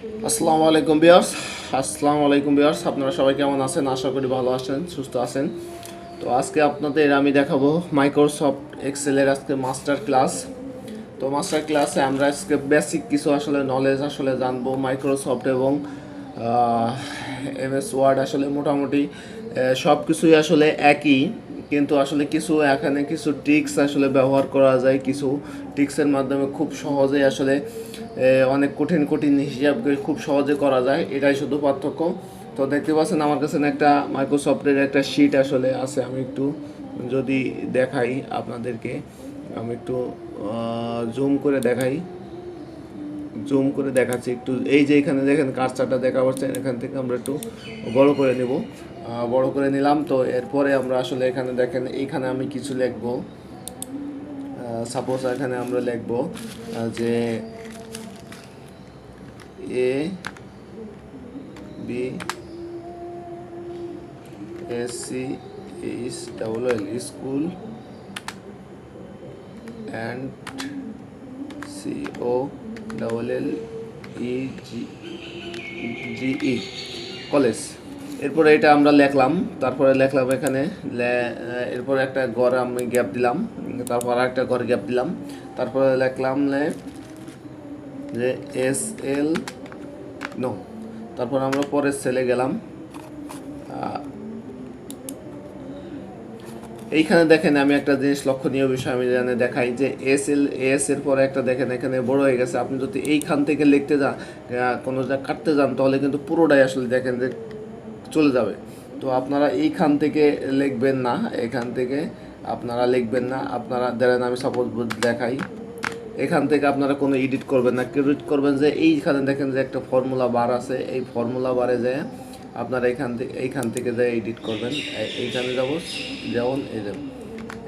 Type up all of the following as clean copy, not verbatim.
আসসালামু আলাইকুম ভিউয়ার্স। আসসালামু আলাইকুম ভিউয়ার্স, আপনারা সবাই কেমন আছেন? আশা করি ভালো আছেন, সুস্থ আছেন। তো আজকে আপনাদের আমি দেখাবো মাইক্রোসফট এক্সেলের আজকে মাস্টার ক্লাস। তো মাস্টার ক্লাসে আমরা আজকে বেসিক কিছু আসলে নলেজ আসলে জানবো মাইক্রোসফট এবং এমএস ওয়ার্ড। আসলে মোটামুটি সব কিছুই আসলে একই, কিন্তু আসলে কিছু এখানে কিছু ট্রিক্স আসলে ব্যবহার করা যায়। কিছু ট্রিক্সের মাধ্যমে খুব সহজেই আসলে অনেক কঠিন কঠিন হিসাবকে খুব সহজে করা যায়, এটাই শুধু পার্থক্য। তো দেখতে পাচ্ছেন আমার কাছে একটা মাইক্রোসফটের একটা শিট আসলে আছে। আমি একটু যদি দেখাই আপনাদেরকে, আমি একটু জুম করে দেখাচ্ছি একটু। এই যে এখানে দেখেন কার্সারটা দেখা পাচ্ছেন, এখান থেকে আমরা একটু বড় করে নেব। বড় করে নিলাম। তো এরপরে আমরা আসলে এখানে দেখেন, এইখানে আমি কিছু লিখবো। সাপোজ এখানে আমরা লিখবো যে A B S C H double L school and C O double L E G E college. এরপরে এটা আমরা লিখলাম। তারপরে লিখলাম এখানে এরপরে একটা ঘর আমি গ্যাপ দিলাম, তারপর আর একটা ঘর গ্যাপ দিলাম। তারপরে লিখলাম যে এস এল নো। তারপর আমরা পরের সেলে গেলাম। এইখানে দেখেন আমি একটা জিনিস লক্ষণীয় বিষয় আমি জানে দেখাই যে এস এর পরে একটা দেখেন এখানে বড় হয়ে গেছে। আপনি যদি এইখান থেকে লিখতে যান, কোনো কাটতে যান, তাহলে কিন্তু পুরোটাই আসলে দেখেন যে চলে যাবে। তো আপনারা এইখান থেকে লিখবেন না, এখান থেকে আপনারা লিখবেন না। আপনারা ধরেন আমি সাপোজ দেখাই, এখান থেকে আপনারা কোনো এডিট করবেন না। ক্রেডিট করবেন যে এইখানে দেখেন যে একটা ফর্মুলা বার আছে, এই ফর্মুলা বারে যায় আপনারা এইখান থেকে যায় এডিট করবেন। এইখানে যাবো, যেমন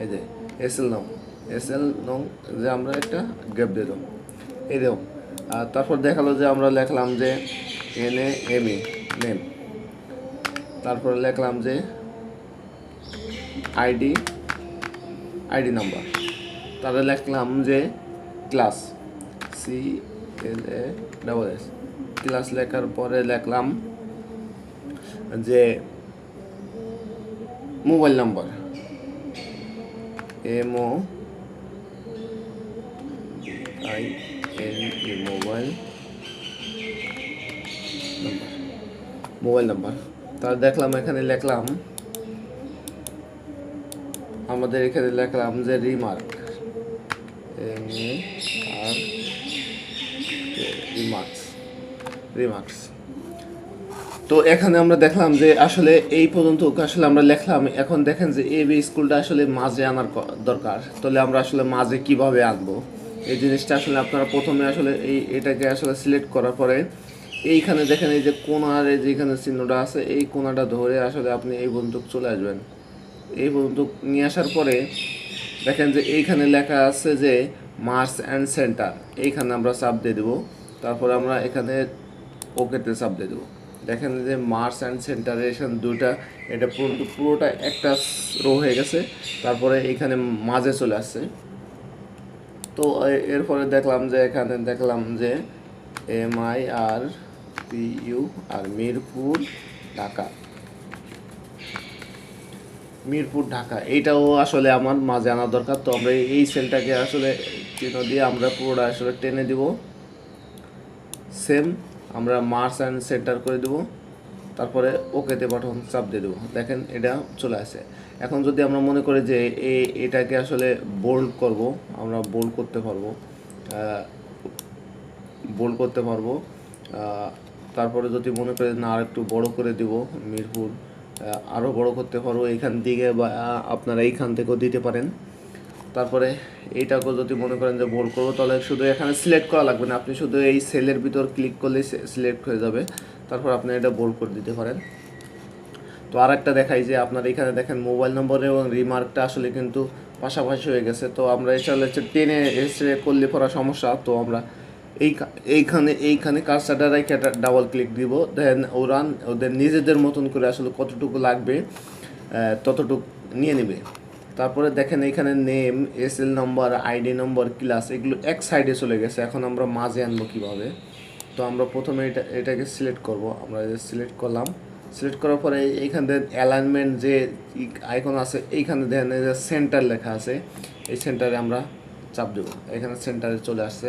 এই যে এস এল নং যে আমরা একটা গ্যাপ দিয়ে দেবো, এই দেব। আর তারপর দেখালো যে আমরা লিখলাম যে NAME নেম। তারপরে লিখলাম যে আইডি নাম্বার। তারপরে লিখলাম যে ক্লাস CLASS ক্লাস। লেখার পরে লিখলাম যে mobile number MOINE mobile number. তার দেখলাম এখানে লিখলাম আমাদের এখানে লিখলাম যে রিমার্ক রিমার্কস। তো এখানে আমরা দেখলাম যে আসলে এই পর্যন্ত আসলে আমরা লিখলাম। এখন দেখেন যে বি স্কুলটা আসলে মাঝে আনার দরকার। তাহলে আমরা আসলে মাঝে কিভাবে আনবো এই জিনিসটা আসলে আপনারা প্রথমে আসলে এটাকে আসলে সিলেক্ট করার পরে এইখানে দেখেন এই যে কোণার এই যেখানে চিহ্নটা আছে, এই কোণাটা ধরে আসলে আপনি এই পর্যন্ত চলে আসবেন। এই পর্যন্ত নিয়ে আসার পরে দেখেন যে এইখানে লেখা আছে যে মার্চ অ্যান্ড সেন্টার, এইখানে আমরা চাপ দিয়ে দেবো। তারপর আমরা এখানে ওকেতে চাপ দিয়ে দেবো। দেখেন যে মার্চ অ্যান্ড সেন্টারেশন দুটা, এটা পুরোটা একটা রো হয়ে গেছে। তারপরে এইখানে মাঝে চলে আসছে। তো এরপরে দেখলাম যে এখানে দেখলাম যে MIRPU আর মিরপুর ঢাকা এইটাও আসলে আমার মাঝে আনা দরকার। তো আমরা এই সেলটাকে আসলে চিহ্ন দিয়ে আমরা পুরোটা আসলে টেনে দিব। সেম আমরা মার্চ অ্যান্ড সেন্টার করে দেবো। তারপরে ওকেতে বাটন চাপ দিয়ে দেবো। দেখেন এটা চলে আসে। এখন যদি আমরা মনে করি যে এটাকে আসলে বোল্ড করব, আমরা বোল্ড করতে পারবো। তারপরে যদি মনে করি না আর একটু বড় করে দিব, মিরপুর আরও বড় করতে পারবো এইখান থেকে, বা আপনারা এইখান থেকেও দিতে পারেন। তারপরে এইটাকেও যদি মনে করেন যে বোল্ড করবো, তাহলে শুধু এখানে সিলেক্ট করা লাগবে না, আপনি শুধু এই সেলের ভিতর ক্লিক করলেই সিলেক্ট হয়ে যাবে। তারপর আপনি এটা বোল্ড করে দিতে পারেন। তো আর একটা দেখাই যে আপনার এখানে দেখেন মোবাইল নম্বর এবং রিমার্কটা আসলে কিন্তু পাশাপাশি হয়ে গেছে। তো আমরা এটা হচ্ছে টেনে এসে করলে পড়া সমস্যা। তো আমরা এইখানে কার্সারটা রেখে একটা ডাবল ক্লিক দিব। দেন ওদের নিজেদের মতন করে আসলে কতটুকু লাগবে ততটুকু নিয়ে নেবে। তারপরে দেখেন এইখানে নেম, SL নম্বর, ID নম্বর, ক্লাস এগুলো এক সাইডে চলে গেছে। এখন আমরা মাঝে আনবো কীভাবে, তো আমরা প্রথমে এটাকে সিলেক্ট করব। আমরা সিলেক্ট করলাম, সিলেক্ট করার পরে এইখান থেকে অ্যালাইনমেন্ট যে আইকন আছে এইখানে দেখেন যে সেন্টার লেখা আছে, এই সেন্টারে আমরা চাপ দেব। এখানে সেন্টারে চলে আসছে।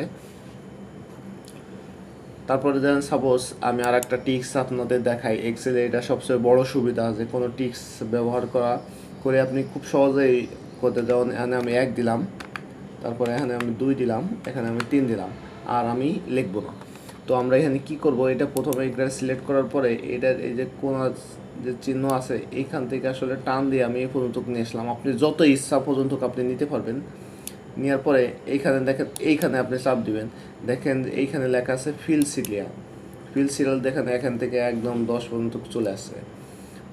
তারপরে যেন সাপোজ আমি আর একটা টিক্স আপনাদের দেখাই। এক্সেলে এটা সবচেয়ে বড় সুবিধা আছে, কোনো টিক্স ব্যবহার করে আপনি খুব সহজেই করতে। যেমন এখানে আমি 1 দিলাম, তারপরে এখানে আমি 2 দিলাম, এখানে আমি 3 দিলাম, আর আমি লিখবো না। তো আমরা এখানে কি করব, এটা প্রথমে এটা সিলেক্ট করার পরে এটার এই যে কোন যে চিহ্ন আছে এইখান থেকে আসলে টান দিয়ে আমি এই পর্যন্ত নিয়ে আসলাম। আপনি যত ইচ্ছা পর্যন্ত আপনি নিতে পারবেন। নেওয়ার পরে এইখানে দেখেন, এইখানে আপনি চাপ দিবেন, দেখেন এইখানে লেখা আছে ফিল সিরিয়াল। ফিল সিরিয়াল দেখেন এখান থেকে একদম 10 পর্যন্ত চলে আসছে।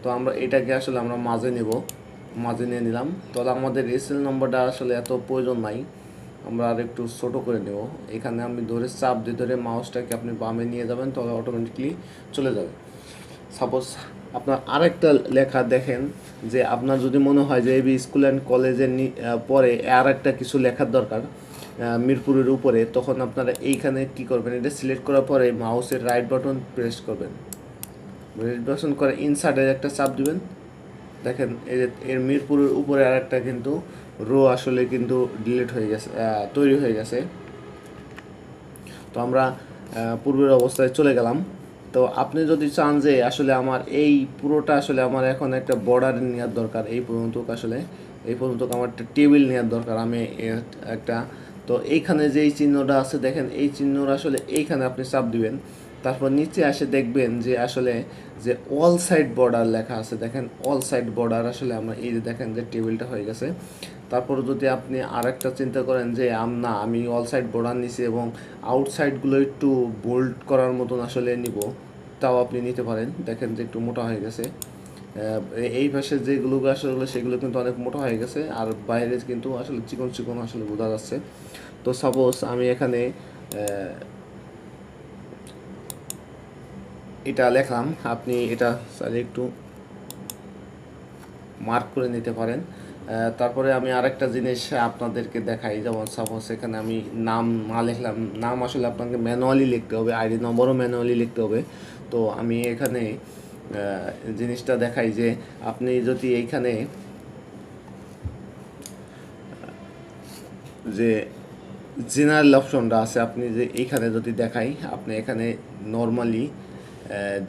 তো আমরা এটাকে আসলে আমরা মাঝে নেব, মাঝে নিয়ে নিলাম। তাহলে আমাদের এসএল নম্বরটা আসলে এত প্রয়োজন নাই, আমরা আর একটু ছোটো করে নেব। এখানে আমি ধরে চাপ দিয়ে ধরে মাউসটাকে আপনি বামে নিয়ে যাবেন, তাহলে অটোমেটিকলি চলে যাবে। সাপোজ আপনার আরেকটা লেখা দেখেন, যে আপনার যদি মনে হয় যে এবি স্কুল অ্যান্ড কলেজের পরে আর একটা কিছু লেখার দরকার মিরপুরের উপরে, তখন আপনারা এইখানে কি করবেন, এটা সিলেক্ট করার পরে মাউসের রাইট বাটন প্রেস করবেন, রাইট বাটন করে ইনসার্টের একটা চাপ দিবেন। দেখেন এই যে এর মিরপুরের উপরে আর একটা কিন্তু রো আসলে কিন্তু ডিলিট হয়ে গেছে, তৈরি হয়ে গেছে। তো আমরা পূর্বের অবস্থায় চলে গেলাম। তো আপনি যদি চান যে আসলে আমার এই পুরোটা আসলে আমার এখন একটা বর্ডার নেওয়ার দরকার, এই পর্যন্ত আসলে এই পর্যন্ত আমার একটা টেবিল নেওয়ার দরকার, আমি একটা। তো এইখানে যে এই চিহ্নটা আছে দেখেন, এই চিহ্নটা আসলে এইখানে আপনি চাপ দিবেন। তারপর নিচে আসে দেখবেন যে আসলে যে অল সাইড বর্ডার লেখা আছে, দেখেন অল সাইড বর্ডার আসলে আমরা এই যে দেখেন যে টেবিলটা হয়ে গেছে। তারপর যদি আপনি আর একটা চিন্তা করেন যে না আমি অল সাইড বর্ডার নিছি এবং আউটসাইডগুলো একটু বোল্ড করার মতন আসলে নিব, তাও আপনি নিতে পারেন। দেখেন যে একটু মোটা হয়ে গেছে, এই পাশে যেগুলো আসলে সেগুলো কিন্তু অনেক মোটা হয়ে গেছে, আর বাইরে কিন্তু আসলে চিকন চিকন আসলে বোঝা যাচ্ছে। তো সাপোজ আমি এখানে এটা লেখলাম, আপনি এটা চাইলে একটু মার্ক করে নিতে পারেন। তারপরে আমি আরেকটা জিনিস আপনাদেরকে দেখাই, যেমন সাপোজ এখানে আমি নাম না লিখলাম, নাম আসলে আপনাকে ম্যানুয়ালি লিখতে হবে, আইডি নম্বরও ম্যানুয়ালি লিখতে হবে। তো আমি এখানে জিনিসটা দেখাই যে আপনি যদি এইখানে যে জেনারেল অপশনটা আছে, আপনি যে এইখানে যদি দেখাই, আপনি এখানে নর্মালি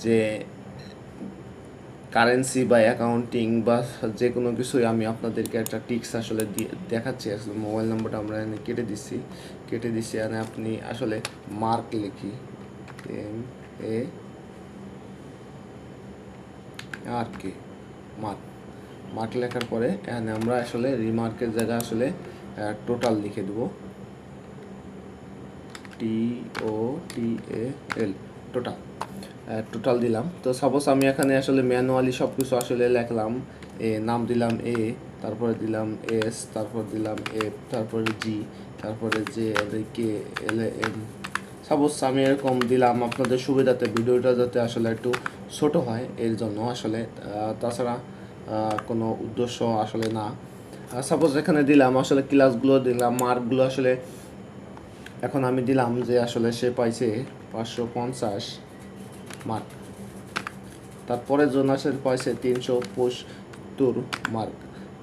যে কারেন্সি বা অ্যাকাউন্টিং বা যে কোনো কিছুই আমি আপনাদেরকে একটা টিক্স আসলে দেখাচ্ছি। আসলে মোবাইল নাম্বারটা আমরা এখানে কেটে দিচ্ছি এখানে আপনি আসলে মার্ক লিখি, MARK মার্ক লেখার পরে এখানে আমরা আসলে রিমার্কের জায়গায় আসলে টোটাল লিখে দেবো, TOTAL টোটাল দিলাম। তো সাপোজ আমি এখানে আসলে ম্যানুয়ালি সব কিছু আসলে লিখলাম, নাম দিলাম তারপরে দিলাম S, তারপর দিলাম F, তারপরে G, তারপরে JLKLM। সাপোজ আমি এরকম দিলাম আপনাদের সুবিধাতে, ভিডিওটা যাতে আসলে একটু ছোট হয় এর জন্য আসলে, তাছাড়া কোনো উদ্দেশ্য আসলে না। সাপোজ এখানে দিলাম আসলে ক্লাসগুলো দিলাম, মার্কগুলো আসলে এখন আমি দিলাম যে আসলে সে পাইছে 550 মার্ক, তারপরে জন আসে পাইছে 375 মার্ক,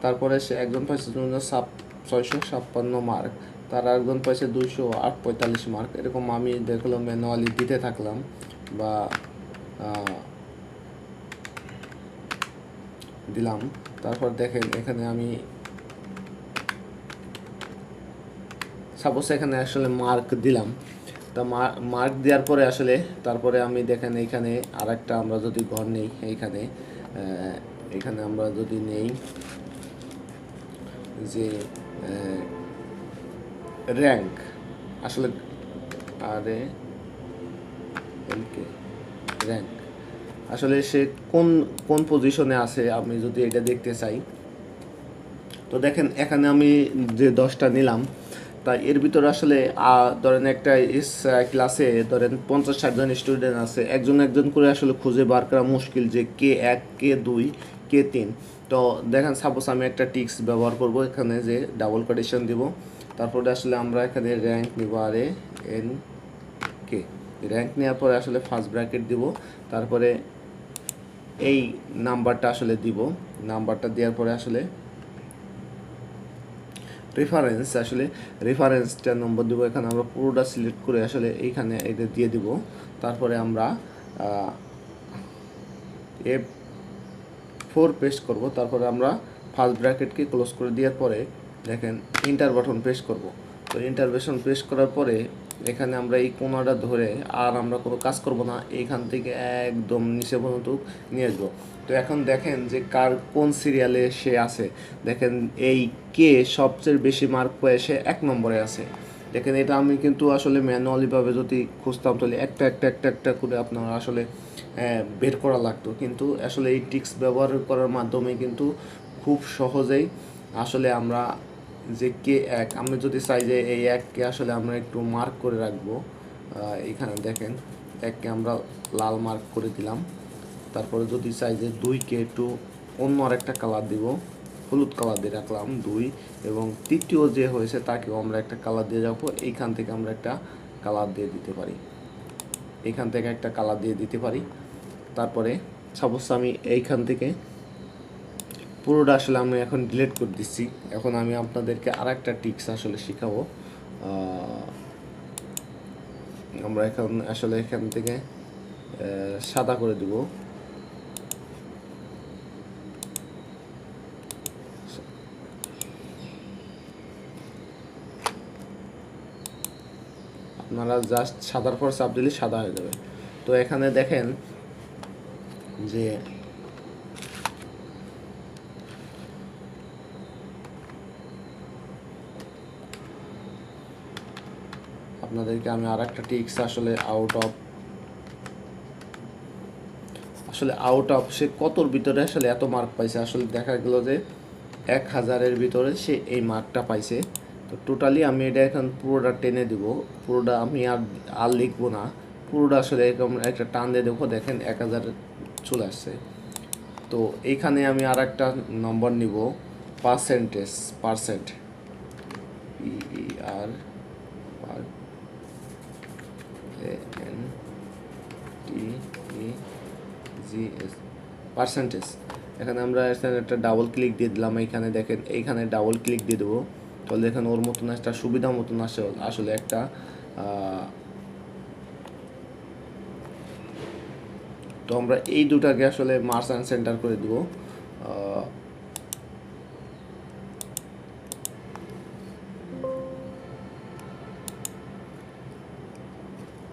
তারপরে সে একজন পাইছে 656 মার্ক, তার একজন পাইছে 245 মার্ক। এরকম আমি দেখলাম ম্যানুয়ালি দিতে থাকলাম বা দিলাম। তারপর দেখেন এখানে আমি সাপোজ এখানে আসলে মার্ক দিলাম। তা মার্ক দেওয়ার পরে আসলে তারপরে আমি দেখেন এইখানে আরেকটা আমরা যদি ঘর নেই, এইখানে আমরা যদি নেই যে র্যাঙ্ক, আসলে র্যাঙ্ক আসলে সে কোন পজিশনে আছে আমি যদি এটা দেখতে চাই। তো দেখেন এখানে আমি যে 10টা নিলাম, তা এর ভিতরে আসলে ধরেন একটা ক্লাসে ধরেন 50-60 জন স্টুডেন্ট আছে, একজন করে আসলে খুঁজে বার করা মুশকিল যে কে 1, কে 2, কে 3। তো দেখেন সাপোজ আমি একটা টিক্স ব্যবহার করব এখানে, যে ডাবল কোটেশন দিব, তারপরে আসলে আমরা এখানে র্যাঙ্ক নিব RANK, র্যাঙ্ক নেওয়ার পরে আসলে ফার্স্ট ব্র্যাকেট দিব, তারপরে এই নাম্বারটা আসলে দিব, নাম্বারটা দেওয়ার পরে আসলে রেফারেন্সটা নম্বর দিব। এখানে আমরা পুরোটা সিলেক্ট করে আসলে এইখানে এটা দিয়ে দিব। তারপরে আমরা F4 পেস্ট করব। তারপরে আমরা ফার্স্ট ব্র্যাকেটকে ক্লোজ করে দেওয়ার পরে দেখেন ইন্টার বাটন প্রেস করব। তো ইন্টার বাটন প্রেস করার পরে এখানে আমরা এই কোণাটা ধরে আর আমরা কোনো কাজ করব না, এইখান থেকে একদম নিচে পর্যন্ত নিয়ে আসবো। তো এখন দেখেন যে কার কোন সিরিয়ালে সে আছে। দেখেন এই কে সবচেয়ে বেশি মার্ক পেয়ে সে 1 নম্বরে আছে। দেখেন এটা আমি কিন্তু আসলে ম্যানুয়ালিভাবে যদি খুঁজতাম তাহলে একটা করে আপনারা আসলে বের করা লাগতো, কিন্তু আসলে এই ট্রিক্স ব্যবহার করার মাধ্যমে কিন্তু খুব সহজেই আসলে আমরা যে কে এক, আমি যদি চাই যে এই এককে আসলে আমরা একটু মার্ক করে রাখবো, এখানে দেখেন এককে আমরা লাল মার্ক করে দিলাম। তারপরে যদি চাই যে 2কে একটু অন্য আরেকটা কালার দিব, হলুদ কালার দিয়ে রাখলাম 2, এবং তৃতীয় যে হয়েছে তাকেও আমরা একটা কালার দিয়ে রাখবো। এইখান থেকে আমরা একটা কালার দিয়ে দিতে পারি, এইখান থেকে একটা কালার দিয়ে দিতে পারি। তারপরে সাপোজ আমি এইখান থেকে পুরোটা আসলে আমি এখন ডিলিট করে দিচ্ছি। এখন আমি আপনাদেরকে আর একটা টিক্স আসলে শেখাবো। আমরা এখন আসলে এখান থেকে সাদা করে দিব। আপনারা জাস্ট সাদার পর চাপ দিলে সাদা হয়ে যাবে। তো এখানে দেখেন যে আপনাদেরকে আমি আর একটা টিক্স আসলে আউট অফ সে কতর ভিতরে আসলে এত মার্ক পাইছে, আসলে দেখা গেল যে 1000-এর ভিতরে সে এই মার্কটা পাইছে। তো টোটালি আমি এটা এখন পুরোটা টেনে দিব, পুরোটা আমি আর লিখবো না, পুরোটা আসলে এরকম একটা টান দিয়ে দেবো। দেখেন 1000 চলে আসছে। তো এইখানে আমি আর একটা নম্বর নিব, পার্সেন্ট, ER পার্সেন্টেজ। এখানে আমরা এখানে একটা ডাবল ক্লিক দিয়ে দিলাম। এইখানে দেখেন এইখানে ডাবল ক্লিক দিয়ে দেবো, তাহলে এখানে ওর মতন একটা সুবিধা মতন আসলে একটা তো আমরা এই দুটাকে আসলে মার্চ অ্যান্ড সেন্টার করে দেবো।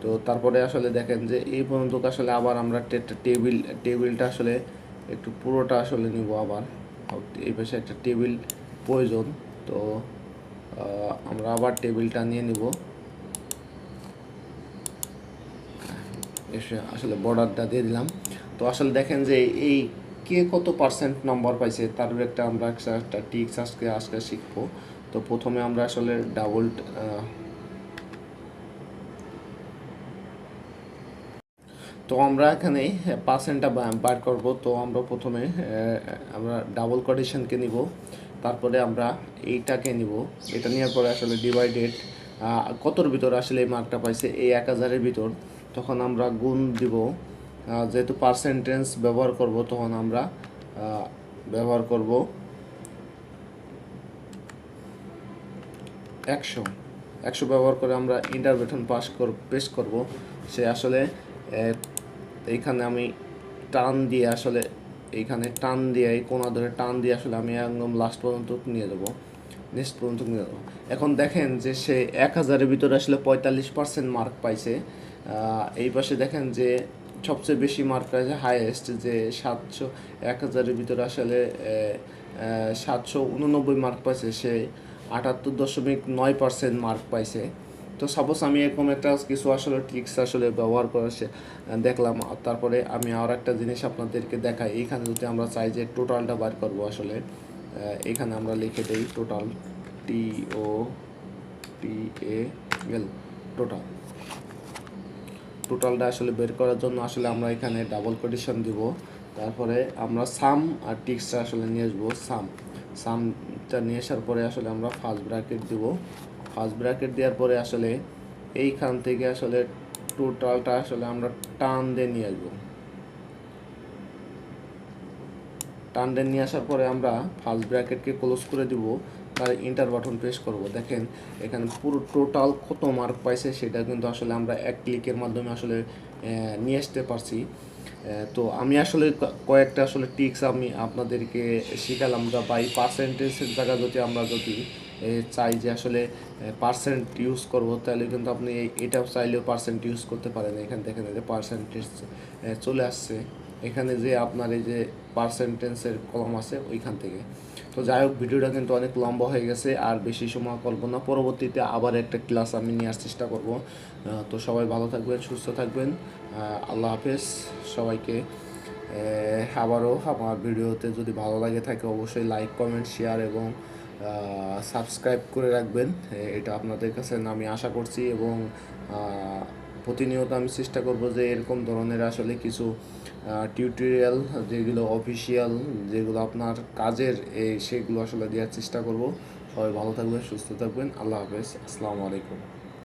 তো তারপরে আসলে দেখেন যে এই পর্যন্ত আসলে আবার আমরা টেবিলটা আসলে একটু পুরোটা আসলে নিব। আবার এই পাশে একটা টেবিল প্রয়োজন, তো আমরা আবার টেবিলটা নিয়ে নিব। এসে আসলে বর্ডারটা দিয়ে দিলাম। তো আসলে দেখেন যে এই কে কত পার্সেন্ট নম্বর পাইছে তার একটা আমরা একটা টিক্স আজকে শিখবো। তো প্রথমে আমরা আসলে তো আমরা এখানে পার্সেন্টটা বার করব। তো আমরা প্রথমে আমরা ডাবল কোটেশনকে নিব, তারপরে আমরা এইটাকে নিব। এটা নেওয়ার পরে আসলে ডিভাইডেড কতর ভিতর আসলে এই মার্কটা পাইছে এই 1000-এর ভিতর, তখন আমরা গুণ দিব। যেহেতু পার্সেন্টেজ ব্যবহার করব তখন আমরা ব্যবহার করব 100 ব্যবহার করে আমরা ইন্টার বাটন পেস্ট করব। সে আসলে এইখানে আমি টান দিয়ে আসলে এইখানে টান দিয়ে এই কোণা ধরে টান দিয়ে আসলে আমি একদম লাস্ট পর্যন্ত নিয়ে যাবো, নেক্সট পর্যন্ত নিয়ে যাবো। এখন দেখেন যে সে 1000-এর ভিতরে আসলে 45% মার্ক পাইছে। এই পাশে দেখেন যে সবচেয়ে বেশি মার্ক পাইছে হাইয়েস্ট যে 1000-এর ভিতরে আসলে 789 মার্ক পাইছে, সে 78.9% মার্ক পাইছে। তো সাপোজ আমি এরকম একটা কিছু আসলে ট্রিক্স আসলে ব্যবহার করে দেখলাম। তারপরে আমি আর একটা জিনিস আপনাদেরকে দেখাই। এইখানে যদি আমরা চাই যে টোটালটা বার করবো, আসলে এখানে আমরা লিখে দিই টোটাল, TOTAL, টোটালটা আসলে বের করার জন্য আসলে আমরা এখানে ডাবল কোটেশন দিব। তারপরে আমরা সাম আর টিক্সটা আসলে নিয়ে আসবো। সামটা নিয়ে আসার পরে আসলে আমরা ফার্স্ট ব্র্যাকেট দিব। ফার্স্ট ব্র্যাকেট দেওয়ার পরে আসলে এইখান থেকে আসলে টোটালটা আসলে আমরা টান দিয়ে নিয়ে আসবো। টান দিয়ে নিয়ে আসার পরে আমরা ফার্স্ট ব্র্যাকেটকে ক্লোজ করে দিব, তার ইন্টার বাটন প্রেস করব। দেখেন এখানে পুরো টোটাল কত মার্ক পাইছে সেটা কিন্তু আসলে আমরা এক ক্লিকের মাধ্যমে আসলে নিয়ে আসতে পারছি। তো আমি আসলে কয়েকটা আসলে টিক্স আমি আপনাদেরকে শিখালাম, যা বাই পার্সেন্টেজের জায়গা যদি চাই যে আসলে পার্সেন্ট ইউজ করব, তাহলে কিন্তু আপনি এটাও চাইলেও পার্সেন্ট ইউজ করতে পারেন। এখানে দেখেন যে পার্সেন্টেজ চলে আসছে, এখানে যে আপনার এই যে পার্সেন্টেজের কলম আছে ওইখান থেকে। তো যাই হোক, ভিডিওটা কিন্তু অনেক লম্বা হয়ে গেছে, আর বেশি সময় করবো না। পরবর্তীতে আবার একটা ক্লাস আমি নেওয়ার চেষ্টা করব। তো সবাই ভালো থাকবেন, সুস্থ থাকবেন। আল্লাহ হাফেজ সবাইকে। আবারও আমার ভিডিওতে যদি ভালো লাগে থাকে অবশ্যই লাইক, কমেন্ট, শেয়ার এবং সাবস্ক্রাইব করে রাখবেন। এটা আপনাদের কাছে আমি আশা করছি, এবং প্রতিনিয়ত আমি চেষ্টা করব যে এরকম ধরনের আসলে কিছু টিউটোরিয়াল যেগুলো অফিসিয়াল, যেগুলো আপনার কাজের, সেগুলো আসলে দেওয়ার চেষ্টা করব। সবাই ভালো থাকবেন, সুস্থ থাকবেন। আল্লাহ হাফেজ, আসসালামু আলাইকুম।